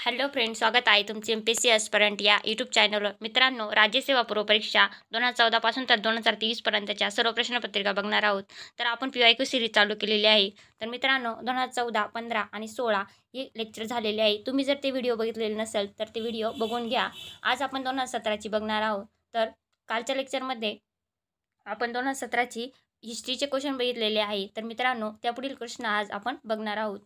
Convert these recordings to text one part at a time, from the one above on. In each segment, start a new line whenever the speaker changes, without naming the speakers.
Hello friend, स्वागत आहे तुमचे MPSC एस्पिरंट या यूट्यूब चॅनलवर. मित्रांनो, राज्यसेवा पूर्व परीक्षा 2014 पासून तर 2023 पर्यंतच्या सर्व प्रश्नपत्रिका बघणार आहोत. तर आपण PYQ सिरीज चालू केलेली आहे. तर मित्रांनो, 2014, 15 आणि 16 हे लेक्चर झालेले आहे. तुम्ही जर ते व्हिडिओ बघितलेले नसेल तर ते व्हिडिओ बघून घ्या. आज आपण 2017ची बघणार आहोत. तर कालच्या लेक्चरमध्ये आपण 2017ची हिस्ट्रीचे क्वेश्चन बघितलेले आहे. तर मित्रांनो, त्यापुढील प्रश्न आज आपण बघणार आहोत.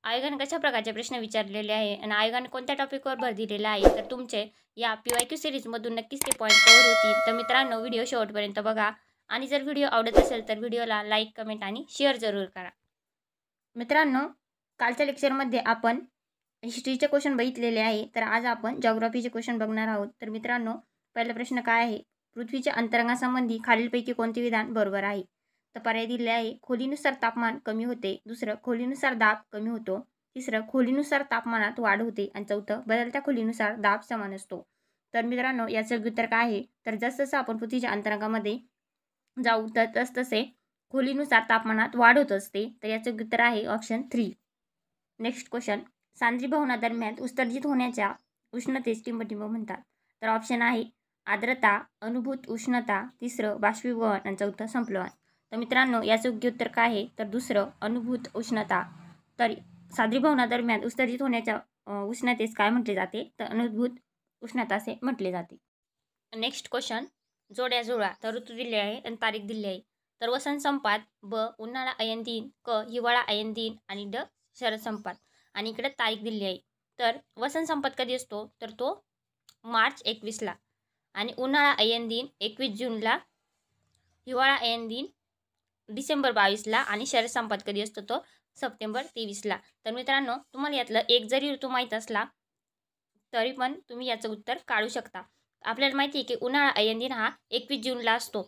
आयोगाने कशा प्रकारचे प्रश्न विचारलेले आहे आणि आयोगाने कोणत्या टॉपिकवर भर दिलेला आहे, तर तुमचे या PYQ सिरीजमधून नक्कीच ते पॉईंट कव्हर होतील. तर मित्रांनो, व्हिडिओ शेवटपर्यंत बघा आणि जर व्हिडिओ आवडत असेल तर व्हिडिओला लाईक, कमेंट आणि शेअर जरूर करा. मित्रांनो, कालच्या लेक्चरमध्ये आपण हिस्ट्रीचे क्वेश्चन बघितलेले आहे. तर आज आपण जिओग्राफीचे क्वेश्चन बघणार आहोत. तर मित्रांनो, पहिला प्रश्न काय आहे? पृथ्वीच्या अंतरंगासंबंधी खालीलपैकी कोणते विधान बरोबर आहे? तर पर्याय दिले आहे. खोलीनुसार तापमान कमी होते. दुसरं, खोलीनुसार दाब कमी होतो. तिसरं, खोलीनुसार तापमानात वाढ होते. आणि चौथं, बदलत्या खोलीनुसार दाब समान असतो. तर मित्रांनो, याचं उत्तर काय आहे? तर जसजसं आपण पृथ्वीच्या अंतरंगामध्ये जाऊ तर तसतसे खोलीनुसार तापमानात वाढ होत असते. तर याचं उत्तर आहे ऑप्शन 3. नेक्स्ट क्वेश्चन, सांद्रीभवनादरम्यान उत्सर्जित होण्याच्या उष्णतेस टिंबटिंब म्हणतात. तर ऑप्शन आहे आर्द्रता, अनुभूत उष्णता, तिसरं बाष्पीभवन आणि चौथं संप्लवन. तर मित्रांनो, याचं योग्य उत्तर काय आहे? तर दुसरं, अनुभूत उष्णता. तर सांद्रीभवनादरम्यान उत्सर्जित होण्याच्या उष्णतेस काय म्हटले जाते? तर अनुभूत उष्णता असे म्हटले जाते. नेक्स्ट क्वेश्चन, जोड्या जुळा. तर ऋतू दिले आहे आणि तारीख दिली आहे. तर वसंत संपात, ब उन्हाळा अयन दिन, क हिवाळा अयन दिन आणि ड शरद संपात. आणि इकडे तारीख दिली आहे. तर वसंत संपात कधी असतो? तर तो मार्च 21ला आणि उन्हाळा अयन दिन 21 जूनला, हिवाळा अयन दिन डिसेंबर 22ला आणि शरद संपात कधी असतो? तो सप्टेंबर 23ला. तर मित्रांनो, तुम्हाला यातलं एक जरी ऋतू माहीत असला तरी पण तुम्ही याचं उत्तर काढू शकता. आपल्याला माहिती आहे की उन्हाळा अयन दिन हा 21 जूनला असतो.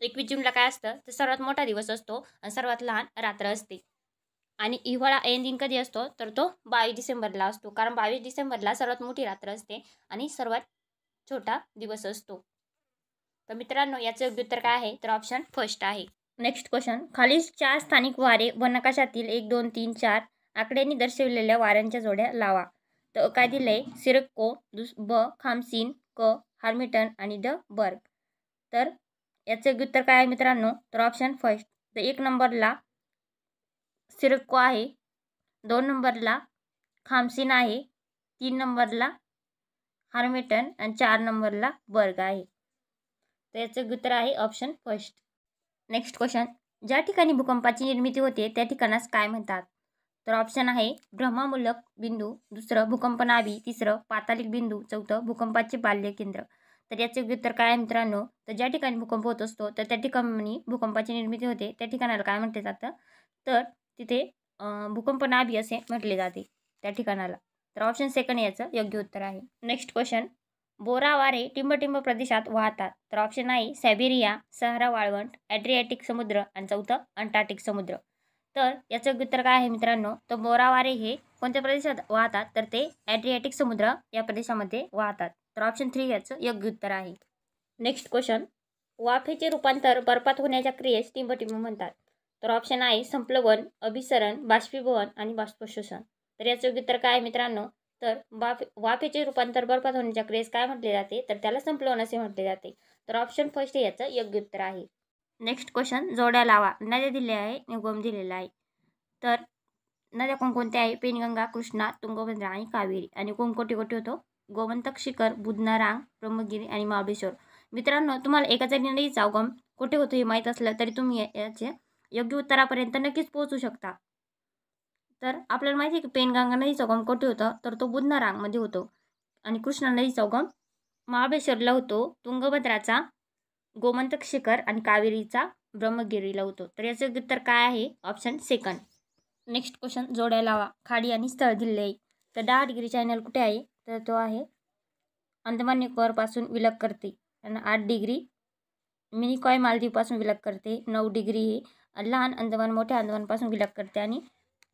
21 जूनला काय असतं? तर सर्वात मोठा दिवस असतो आणि सर्वात लहान रात्र असते. आणि हिवाळा अयन दिन कधी असतो? तर तो 22 डिसेंबरला असतो. कारण 22 डिसेंबरला सर्वात मोठी रात्र असते आणि सर्वात छोटा दिवस असतो. तर मित्रांनो, याचं योग्य उत्तर काय आहे? तर ऑप्शन फर्स्ट आहे. नेक्स्ट क्वेश्चन, खालील 4 स्थानिक वारे व नकाशातील 1, 2, 3, 4 आकड्यांनी दर्शविलेल्या वाऱ्यांच्या जोड्या लावा. तर काय दिले? सिरक्को, ब खामसीन, क हार्मिटन आणि ड बर्ग. तर याचं योग्य उत्तर काय आहे मित्रांनो? तर ऑप्शन फर्स्ट. तर 1 नंबरला सिरक्को आहे, 2 नंबरला खामसीन आहे, 3 नंबरला हार्मिटन आणि 4 नंबरला बर्ग आहे. तर याचं उत्तर आहे ऑप्शन फर्स्ट. नेक्स्ट क्वेश्चन, ज्या ठिकाणी भूकंपाची निर्मिती होते त्या ठिकाणास काय म्हणतात? तर ऑप्शन आहे भ्रमणमूलक बिंदू, दुसरं भूकंपनाभी, तिसरं पातालिक बिंदू, चौथं भूकंपाचे बाल्य केंद्र. तर याचे उत्तर काय आहे मित्रांनो? तर ज्या ठिकाणी भूकंप होत असतो तर त्या ठिकाणी भूकंपाची निर्मिती होते त्या ठिकाणाला काय म्हटले जातं? तर तिथे भूकंपनाभी असे म्हटले जाते त्या ठिकाणाला. तर ऑप्शन सेकंड याचं योग्य उत्तर आहे. नेक्स्ट क्वेश्चन, बोरा वारे टिंबटिंब प्रदेशात वाहतात. तर ऑप्शन आहे सायबेरिया, सहारा वाळवंट, ॲड्रियाटिक समुद्र आणि चौथं अंटार्क्टिक समुद्र. तर याचं उत्तर काय आहे मित्रांनो? तर बोरा वारे हे कोणत्या प्रदेशात वाहतात? तर ते ॲड्रियाटिक समुद्र या प्रदेशामध्ये वाहतात. तर ऑप्शन 3 याचं योग्य उत्तर आहे. नेक्स्ट क्वेश्चन, वाफेचे रूपांतर बर्फात होण्याच्या क्रियेस टिंबटिंब म्हणतात. तर ऑप्शन आहे संप्लवन, अभिसरण, बाष्पीभवन आणि बाष्पशोषण. तर याचं उत्तर काय आहे मित्रांनो? तर वाफेचे रूपांतर बर्फात होण्याच्या क्रियेस काय म्हटले जाते? तर त्याला संप्लवन असे म्हटले जाते. तर ऑप्शन फर्स्ट याचं योग्य उत्तर आहे. नेक्स्ट क्वेश्चन, जोड्या लावा. नद्या दिल्या आहे, उगम दिलेला आहे. तर नद्या कोणकोणत्या आहे? पेनगंगा, कृष्णा, तुंगभद्रा आणि कावेरी. आणि कोणकोटी होतो? गोमंतक शिखर, बुधनारांग, ब्रह्मगिरी आणि महाबळेश्वर. मित्रांनो, तुम्हाला एका जरी नदीचा उगम कुठे होतो हे माहीत असलं तरी तुम्ही याचे योग्य उत्तरापर्यंत नक्कीच पोहोचू शकता. तर आपल्याला माहिती आहे की पेनगंगा नदीचा उगम कुठे होतं? तर तो बुधनारांगमध्ये होतो. आणि कृष्णा नदीचा उगम महाबळेश्वरला होतो. तुंगभद्राचा गोमंतक शिखर आणि कावेरीचा ब्रह्मगिरीला होतो. तर याचं उत्तर काय आहे? Option second. नेक्स्ट क्वेश्चन, जोड्या लावा. खाडी आणि स्थळ दिले आहे. तर 10 डिग्री चॅनल कुठे आहे? तर तो आहे अंदमान निकोबारपासून विलग करते. आणि 8 डिग्री मिनिकॉय मालदीवपासून विलग करते. 9 डिग्री ही लहान अंदमान मोठ्या अंदमानपासून विलग करते. आणि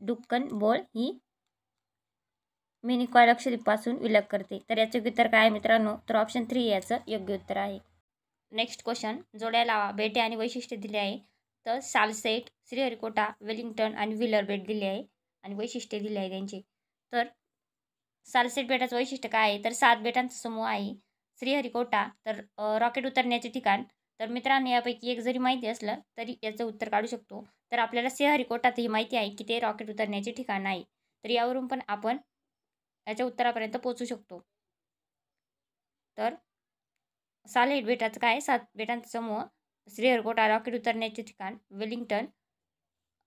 डुक्कन बोळ ही मिनिकॉय लक्षद्वीपपासून विलग करते. तर याचे उत्तर काय आहे मित्रांनो? तर ऑप्शन 3 याचं योग्य उत्तर आहे. नेक्स्ट क्वेश्चन, जोड्या लावा. बेटे आणि वैशिष्ट्ये दिली आहे. तर सालसेट, श्रीहरिकोटा, वेलिंग्टन आणि व्हीलर बेट दिले आहे आणि वैशिष्ट्ये दिली आहे त्यांची. तर सालसेट बेटाचं वैशिष्ट्य काय आहे तर 7 बेटांचा समूह आहे. श्रीहरिकोटा तर रॉकेट उतरण्याचे ठिकाण. तर मित्रांनो यापैकी एक जरी माहिती असलं तरी याचं उत्तर काढू शकतो. तर आपल्याला श्रीहरिकोटात ही माहिती आहे की ते रॉकेट उतरण्याचे ठिकाण आहे. तर यावरून पण आपण याच्या उत्तरापर्यंत पोहोचू शकतो. तर सालहेट बेटाचं काय 7 बेटांचा समूह, श्रीहरिकोटा रॉकेट उतरण्याचे ठिकाण, वेलिंग्टन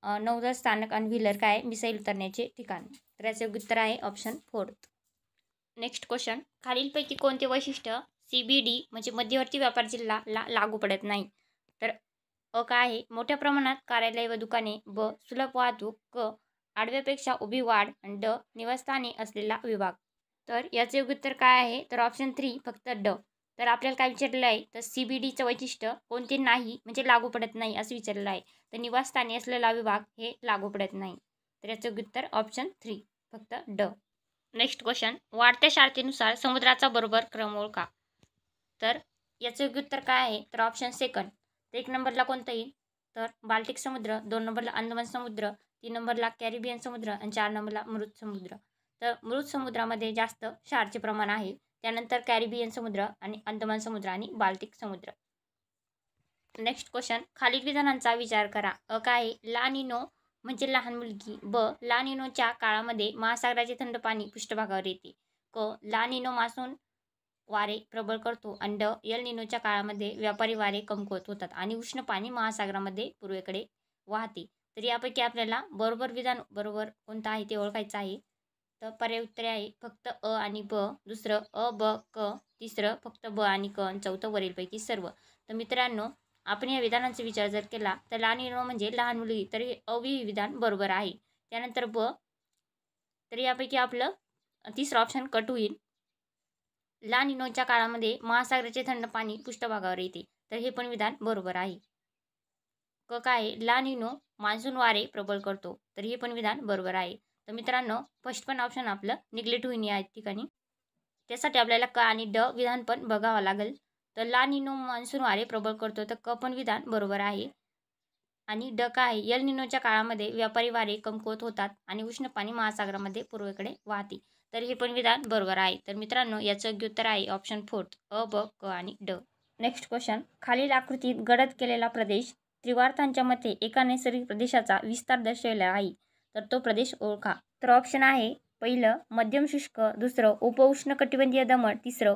नौदल स्थानक आणि व्हीलर काय मिसाईल उतरण्याचे ठिकाण. तर याचे उत्तर आहे ऑप्शन 4. नेक्स्ट क्वेश्चन, खालीलपैकी कोणते वैशिष्ट्य CBD म्हणजे मध्यवर्ती व्यापार जिल्हा ला लागू पडत नाही. तर काय आहे मोठ्या प्रमाणात कार्यालय व दुकाने, ब सुलभ वाहतूक, क आडव्यापेक्षा उभी वाढ आणि ड निवासस्थाने असलेला विभाग. तर याचे योग्य उत्तर काय आहे तर ऑप्शन 3 फक्त ड. तर आपल्याला काय विचारलेलं आहे तर CBDचं वैशिष्ट्य कोणते नाही म्हणजे लागू पडत नाही असं विचारलेलं आहे. तर निवासस्थानी असलेला विभाग हे लागू पडत नाही. तर याचं योग्य उत्तर ऑप्शन 3 फक्त ड. नेक्स्ट क्वेश्चन, वाढत्या शांततेनुसार समुद्राचा बरोबर क्रम ओळखा. तर याचं योग्य उत्तर काय आहे तर ऑप्शन सेकंड. तर 1 नंबरला कोणतं येईल तर बाल्टिक समुद्र, 2 नंबरला अंदमान समुद्र, 3 नंबरला कॅरिबियन समुद्र आणि 4 नंबरला मृत समुद्र. तर मृत समुद्रामध्ये जास्त क्षारचे प्रमाण आहे. त्यानंतर कॅरिबियन समुद्र आणि अंदमान समुद्र आणि बाल्टिक समुद्र. नेक्स्ट क्वेश्चन, खालील विधानांचा विचार करा. काय आहे ला निनो म्हणजे लहान मुलगी, ब ला निनोच्या काळामध्ये महासागराचे थंड पाणी पृष्ठभागावर येते, क ला निनो मान्सून वारे प्रबळ करतो आणि ड एल निनोच्या काळामध्ये व्यापारी वारे कमकुवत होतात आणि उष्ण पाणी महासागरामध्ये पूर्वेकडे वाहते. तर यापैकी आपल्याला बरोबर विधान बरोबर कोणतं आहे ते ओळखायचं आहे. तर पर्याय उत्तरे आहे फक्त अ आणि ब, दुसरं अ ब क, तिसरं फक्त ब आणि क आणि चौथं वरीलपैकी सर्व. तर मित्रांनो आपण या विधानांचा विचार जर केला तर लहान निनो म्हणजे लहान मुलगी, तर हे अवि विधान बरोबर आहे. त्यानंतर ब, तर यापैकी आपलं तिसरं ऑप्शन कट होईल. ला निनोच्या काळामध्ये महासागराचे थंड पाणी पृष्ठभागावर येते, तर हे पण विधान बरोबर आहे. क काय आहे ला निनो मान्सून वारे प्रबळ करतो, तर हे पण विधान बरोबर आहे. तर मित्रांनो फर्स्ट पण ऑप्शन आपलं निग्लेक्ट होईन या ठिकाणी. त्यासाठी आपल्याला क आणि ड विधान पण बघावं लागेल. तर ला निनो मान्सून वारे प्रबळ करतो, तर क पण विधान बरोबर आहे. आणि ड काय आहे यल निनोच्या काळामध्ये व्यापारी वारे कमकुवत होतात आणि उष्ण पाणी महासागरामध्ये पूर्वेकडे वाहते, तर हे पण विधान बरोबर आहे. तर मित्रांनो याचं योग्य उत्तर आहे ऑप्शन 4 अ ब क आणि ड. नेक्स्ट क्वेश्चन, खालील आकृतीत गडद केलेला प्रदेश त्रिवार्थांच्या मते एका नैसर्गिक प्रदेशाचा विस्तार दर्शविला आहे, तर तो प्रदेश ओळखा. तर ऑप्शन आहे पहिलं मध्यम शुष्क, दुसरं उपउष्णकटिबंधीय दमट, तिसरं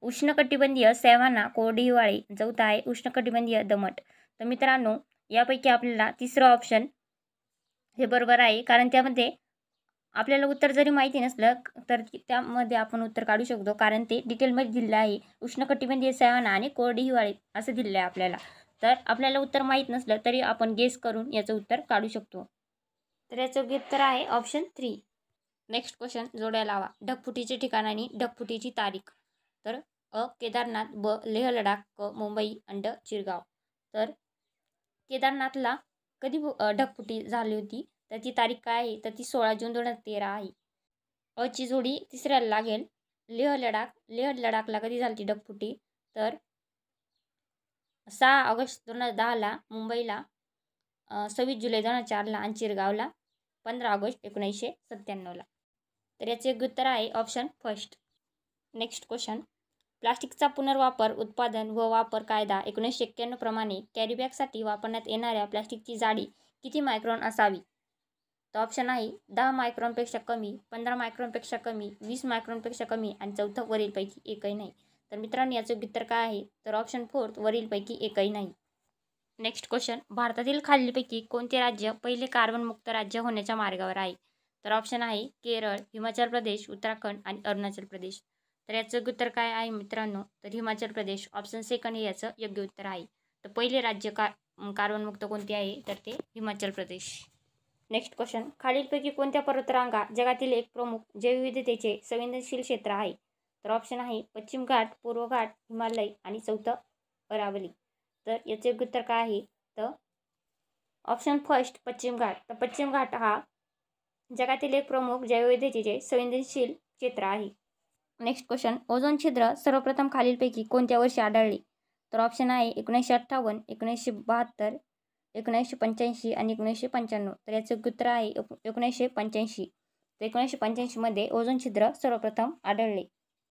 उष्णकटिबंधीय सॅव्हाना कोरडी हिवाळी, चौथं आहे उष्णकटिबंधीय दमट. तर मित्रांनो यापैकी आपल्याला तिसरं ऑप्शन हे बरोबर आहे, कारण त्यामध्ये आपल्याला उत्तर जरी माहिती नसलं तर त्यामध्ये आपण उत्तर काढू शकतो, कारण ते डिटेलमध्ये दिलेलं आहे. उष्णकटिबंधीय सॅव्हाना आणि कोरडी हिवाळी असं दिलेलं आहे आपल्याला. तर आपल्याला उत्तर माहीत नसलं तरी आपण गेस करून याचं उत्तर काढू शकतो. तर याचं उत्तर आहे ऑप्शन 3. नेक्स्ट क्वेश्चन, जोड्या लावा. ढगफुटीचे ठिकाण आणि ढगफुटीची तारीख. तर अ केदारनाथ, ब लेह लडाख, क मुंबई आणि ड चिरगाव. तर केदारनाथला कधी ढगफुटी झाली होती तर ती तारीख काय आहे तर ती 16 जून 2013 आहे. अची जोडी तिसऱ्याला लागेल. लेह लडाखला कधी झाली ती ढगफुटी तर 6 ऑगस्ट 2010ला, मुंबईला 26 जुलै 2004ला आणि चिरगावला 15 ऑगस्ट 1997ला. तर याचे योग्य उत्तर आहे ऑप्शन फर्स्ट. नेक्स्ट क्वेश्चन, प्लास्टिकचा पुनर्वापर, उत्पादन व वापर कायदा 1991 प्रमाणे कॅरीबॅगसाठी वापरण्यात येणाऱ्या प्लास्टिकची जाडी किती मायक्रॉन असावी. तर ऑप्शन आहे 10 मायक्रॉनपेक्षा कमी, 15 मायक्रॉनपेक्षा कमी, 20 मायक्रॉनपेक्षा कमी आणि चौथं वरीलपैकी एकही नाही. तर मित्रांनो याचं उत्तर काय आहे तर ऑप्शन 4 वरीलपैकी एकही नाही. नेक्स्ट क्वेश्चन, भारतातील खालीलपैकी कोणते राज्य पहिले कार्बनमुक्त राज्य होण्याच्या मार्गावर आहे. तर ऑप्शन आहे केरळ, हिमाचल प्रदेश, उत्तराखंड आणि अरुणाचल प्रदेश. तर याचं योग्य उत्तर काय आहे मित्रांनो तर हिमाचल प्रदेश ऑप्शन सेकंड हे याचं योग्य उत्तर आहे. तर पहिले राज्य कार्बनमुक्त कोणते आहे तर ते हिमाचल प्रदेश. नेक्स्ट क्वेश्चन, खालीलपैकी कोणत्या पर्वतरांगा जगातील एक प्रमुख जैवविविधतेचे संवेदनशील क्षेत्र आहे. तर ऑप्शन आहे पश्चिम घाट, पूर्व घाट, हिमालय आणि चौथं अरावली. तर याचे योग्य उत्तर काय आहे तर ऑप्शन फर्स्ट पश्चिम घाट. तर पश्चिम घाट हा जगातील एक प्रमुख जैवविविधतेचे संवेदनशील क्षेत्र आहे. नेक्स्ट क्वेश्चन, ओझोन छिद्र सर्वप्रथम खालीलपैकी कोणत्या वर्षी आढळले. तर ऑप्शन आहे 1958, 1972, 1985 आणि 1995. तर याचं उत्तर आहे 1985. तर 1985 मध्ये ओझोन छिद्र सर्वप्रथम आढळले.